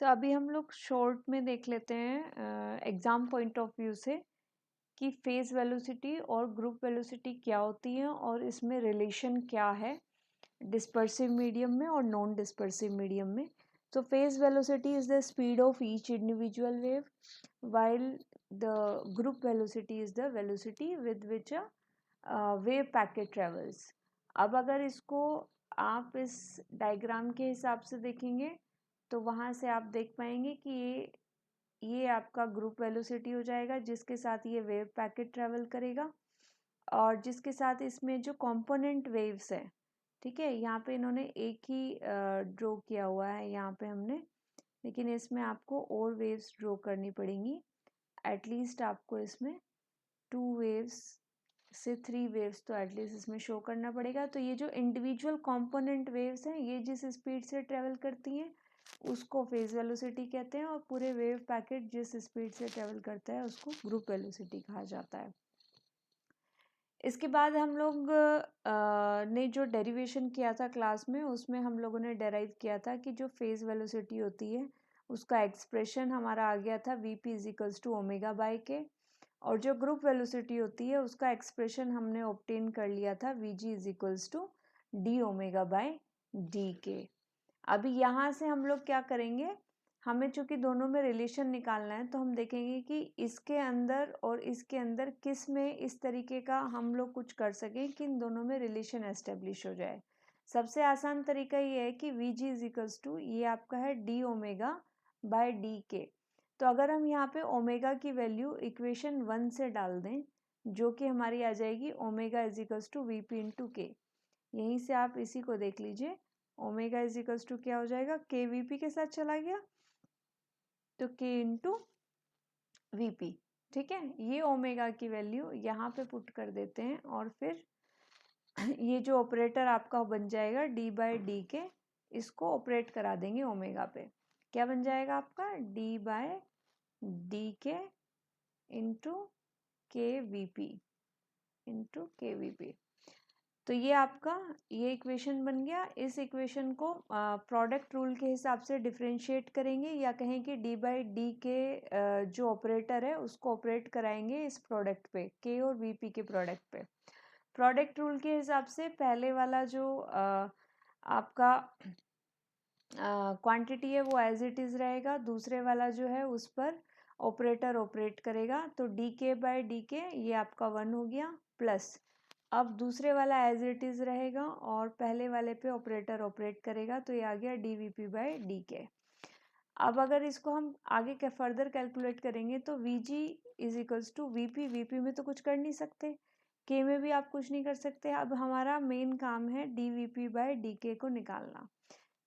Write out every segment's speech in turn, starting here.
अभी हम लोग शॉर्ट में देख लेते हैं एग्ज़ाम पॉइंट ऑफ व्यू से कि फेज़ वेलोसिटी और ग्रुप वेलोसिटी क्या होती है और इसमें रिलेशन क्या है डिस्पर्सिव मीडियम में और नॉन डिस्पर्सिव मीडियम में। तो phase velocity is the speed of each individual wave while the group velocity is the velocity with which a wave packet travels। अब अगर इसको आप इस डायग्राम के हिसाब से देखेंगे तो वहाँ से आप देख पाएंगे कि ये आपका ग्रुप वेलोसिटी हो जाएगा जिसके साथ ये वेव पैकेट ट्रेवल करेगा और जिसके साथ इसमें जो कंपोनेंट वेव्स है, ठीक है, यहाँ पे इन्होंने एक ही ड्रॉ किया हुआ है यहाँ पे हमने, लेकिन इसमें आपको और वेव्स ड्रॉ करनी पड़ेंगी। एटलीस्ट आपको इसमें 2 वेव्स से 3 वेव्स तो एटलीस्ट इसमें शो करना पड़ेगा। तो ये जो इंडिविजुअल कंपोनेंट वेव्स हैं ये जिस स्पीड से ट्रेवल करती हैं उसको फेज वेलोसिटी कहते हैं और पूरे वेव पैकेट जिस स्पीड से ट्रेवल करता है उसको ग्रुप वेलोसिटी कहा जाता है। इसके बाद हम लोग ने जो डेरिवेशन किया था क्लास में उसमें हम लोगों ने डेराइव किया था कि जो फेज वेलोसिटी होती है उसका एक्सप्रेशन हमारा आ गया था V P is equals to omega by K, और जो ग्रुप वेलोसिटी होती है उसका एक्सप्रेशन हमने ऑब्टेन कर लिया था V G is equals to D omega by D K. अभी यहाँ से हम लोग क्या करेंगे, हमें चूंकि दोनों में रिलेशन निकालना है तो हम देखेंगे कि इसके अंदर और इसके अंदर किस में इस तरीके का हम लोग कुछ कर सकें कि इन दोनों में रिलेशन एस्टेब्लिश हो जाए। सबसे आसान तरीका ये है कि वी जी इजिकल्स टू ये आपका है डी ओमेगा बाय डी के। तो अगर हम यहाँ पे ओमेगा की वैल्यू इक्वेशन 1 से डाल दें जो कि हमारी आ जाएगी omega is equals to V P into K. यहीं से आप इसी को देख लीजिए, ओमेगा इजिकल्स टू क्या हो जाएगा, के वी पी के साथ चला गया तो के इंटू वी पी। ठीक है, ये ओमेगा की वैल्यू यहाँ पे पुट कर देते हैं और फिर ये जो ऑपरेटर आपका बन जाएगा डी बाई डी के, इसको ऑपरेट करा देंगे ओमेगा पे। क्या बन जाएगा आपका डी बाय डी के इंटू के वी पी इंटू के वी पी। तो ये आपका ये इक्वेशन बन गया। इस इक्वेशन को प्रोडक्ट रूल के हिसाब से डिफरेंशिएट करेंगे या कहें कि डी बाई डी के जो ऑपरेटर है उसको ऑपरेट कराएंगे इस प्रोडक्ट पे, के और वी पी के प्रोडक्ट पे। प्रोडक्ट रूल के हिसाब से पहले वाला जो आपका क्वांटिटी है वो एज इट इज़ रहेगा, दूसरे वाला जो है उस पर ऑपरेटर ऑपरेट करेगा। तो डी के बाई डी के ये आपका 1 हो गया, प्लस अब दूसरे वाला एज इट इज़ रहेगा और पहले वाले पे ऑपरेटर ऑपरेट करेगा तो ये आ गया D V P by D के। अब अगर इसको हम आगे के फर्दर कैलकुलेट करेंगे तो V G is equals to V P में तो कुछ कर नहीं सकते, के में भी आप कुछ नहीं कर सकते। अब हमारा मेन काम है D V P by D के को निकालना,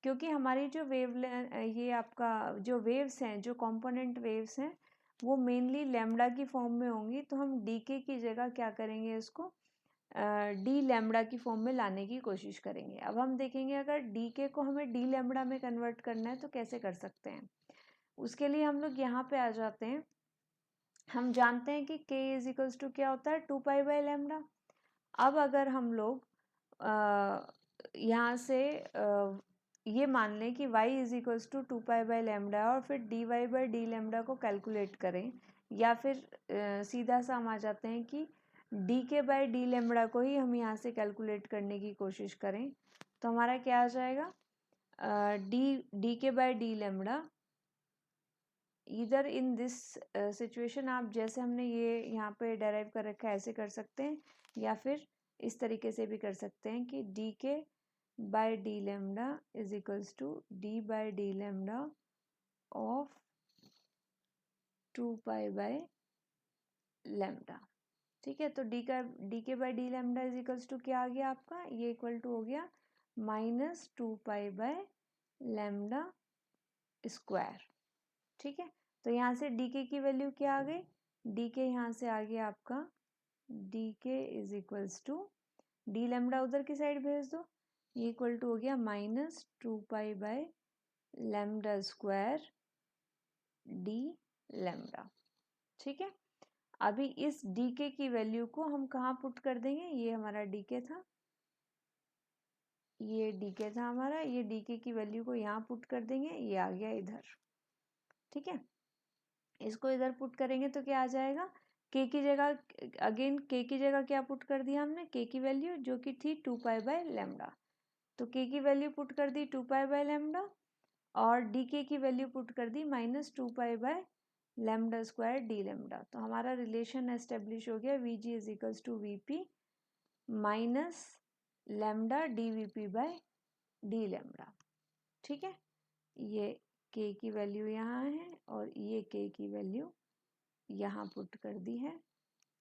क्योंकि हमारी जो ये आपका जो वेव्स हैं, जो कंपोनेंट वेव्स हैं वो मेनली लैम्डा की फॉर्म में होंगी। तो हम डी के की जगह क्या करेंगे, इसको डी लैम्डा की फॉर्म में लाने की कोशिश करेंगे। अब हम देखेंगे अगर डी के को हमें डी लैम्डा में कन्वर्ट करना है तो कैसे कर सकते हैं। उसके लिए हम लोग यहाँ पे आ जाते हैं। हम जानते हैं कि के इज इक्वल्स टू क्या होता है, 2 पाई बाई लैम्डा। अब अगर हम लोग यहाँ से ये मान लें कि y is equals to 2 pi by lambda और फिर D Y by D lambda को कैलकुलेट करें, या फिर सीधा सा हम आ जाते हैं कि D K by D lambda को ही हम यहाँ से कैलकुलेट करने की कोशिश करें, तो हमारा क्या आ जाएगा, D K by D lambda. इधर इन दिस सिचुएशन आप जैसे हमने ये यहाँ पे डेराइव कर रखा है ऐसे कर सकते हैं, या फिर इस तरीके से भी कर सकते हैं कि D K by D lambda is equals to D by D lambda of 2 pi by lambda. ठीक है, तो D K by D lambda is equals to क्या आ गया आपका, ये इक्वल टू हो गया -2 पाई बाई लैम्डा स्क्वायर। ठीक है, तो यहाँ से डी के की वैल्यू क्या आ गई, डी के यहाँ से आ गया आपका D K is equals to D lambda उधर की साइड भेज दो, ये इक्वल टू हो गया -2 pi by lambda square D lambda. ठीक है, अभी इस डी के की वैल्यू को हम कहाँ पुट कर देंगे, ये हमारा डी के था, ये डी के था हमारा, ये डी के की वैल्यू को यहाँ पुट कर देंगे, ये आ गया इधर। ठीक है। इसको इधर पुट करेंगे तो क्या आ जाएगा, के की जगह, अगेन के की जगह क्या पुट कर दिया हमने, के की वैल्यू जो कि थी 2π/λ, तो के की वैल्यू पुट कर दी 2π/λ और डी के की वैल्यू पुट कर दी -2π/λ² d λ। तो हमारा रिलेशन एस्टेब्लिश हो गया V G is equals to V P minus lambda D V P by D lambda. ठीक है, ये के की वैल्यू यहाँ है और ये के की वैल्यू यहाँ पुट कर दी है।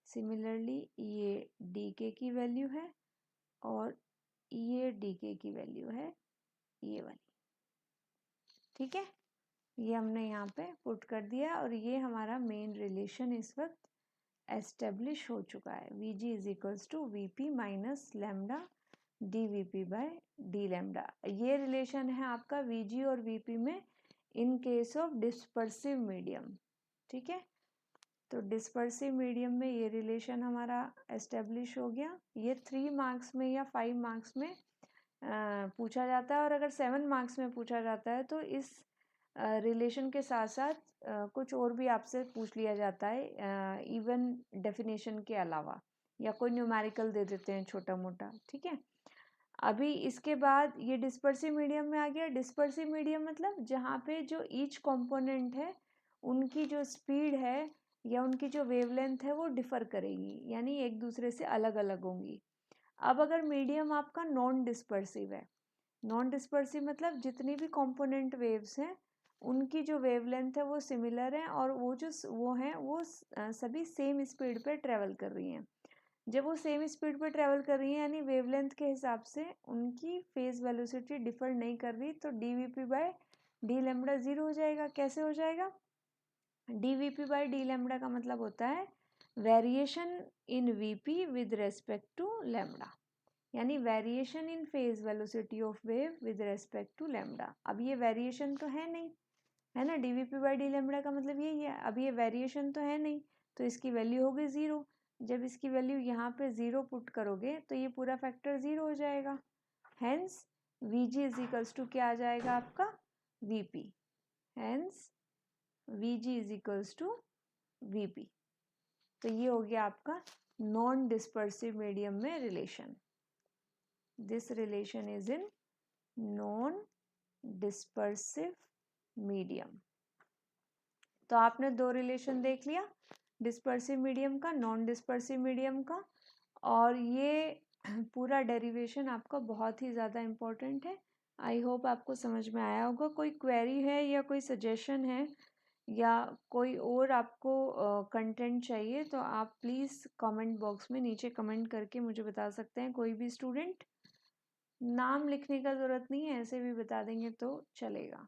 सिमिलरली ये डी के की वैल्यू है और ये डी के की वैल्यू है ये वाली। ठीक है, ये हमने यहाँ पे पुट कर दिया और ये हमारा मेन रिलेशन इस वक्त एस्टेब्लिश हो चुका है। V G is equals to V P minus lambda D V P by D lambda. ये रिलेशन है आपका वी जी और वी पी में in case of dispersive medium. ठीक है, तो डिस्पर्सिव मीडियम में ये रिलेशन हमारा एस्टेब्लिश हो गया। ये 3 मार्क्स में या 5 मार्क्स में पूछा जाता है और अगर 7 मार्क्स में पूछा जाता है तो इस रिलेशन के साथ साथ कुछ और भी आपसे पूछ लिया जाता है इवन डेफिनेशन के अलावा, या कोई न्यूमेरिकल दे देते हैं छोटा मोटा। ठीक है, अभी इसके बाद ये डिस्पर्सिव मीडियम में आ गया। डिस्पर्सिव मीडियम मतलब जहाँ पे जो ईच कंपोनेंट है उनकी जो स्पीड है या उनकी जो वेवलेंथ है वो डिफ़र करेगी, यानी एक दूसरे से अलग अलग होंगी। अब अगर मीडियम आपका नॉन डिस्पर्सिव है, नॉन डिस्पर्सिव मतलब जितनी भी कंपोनेंट वेव्स हैं उनकी जो वेवलेंथ है वो सिमिलर है और वो हैं वो सभी सेम स्पीड पे ट्रेवल कर रही हैं। जब वो सेम स्पीड पे ट्रेवल कर रही हैं यानी वेवलेंथ के हिसाब से उनकी फेज वेलोसिटी डिफर नहीं कर रही, तो D V P by D lambda zero हो जाएगा। कैसे हो जाएगा, D V P by D lambda का मतलब होता है variation in V P with respect to lambda, यानी variation in phase velocity of wave with respect to lambda. अब ये वेरिएशन तो है नहीं, है ना, D V P by D lambda का मतलब यही है। अब ये वेरिएशन तो है नहीं तो इसकी वैल्यू हो गई ज़ीरो। जब इसकी वैल्यू यहाँ पे ज़ीरो पुट करोगे तो ये पूरा फैक्टर ज़ीरो हो जाएगा। Hence V G is equals to क्या आ जाएगा आपका, V P. Hence V G is equals to V P. तो ये हो गया आपका नॉन डिस्पर्सिव मीडियम में relation. This relation is in non dispersive medium. तो आपने दो रिलेशन देख लिया, डिस्पर्सिव मीडियम का, नॉन डिस्पर्सिव मीडियम का, और ये पूरा डेरिवेशन आपका बहुत ही ज़्यादा इम्पोर्टेंट है। आई होप आपको समझ में आया होगा। कोई क्वेरी है या कोई सजेशन है या कोई और आपको कंटेंट चाहिए तो आप प्लीज़ कमेंट बॉक्स में नीचे कमेंट करके मुझे बता सकते हैं। कोई भी स्टूडेंट, नाम लिखने का ज़रूरत नहीं है, ऐसे भी बता देंगे तो चलेगा।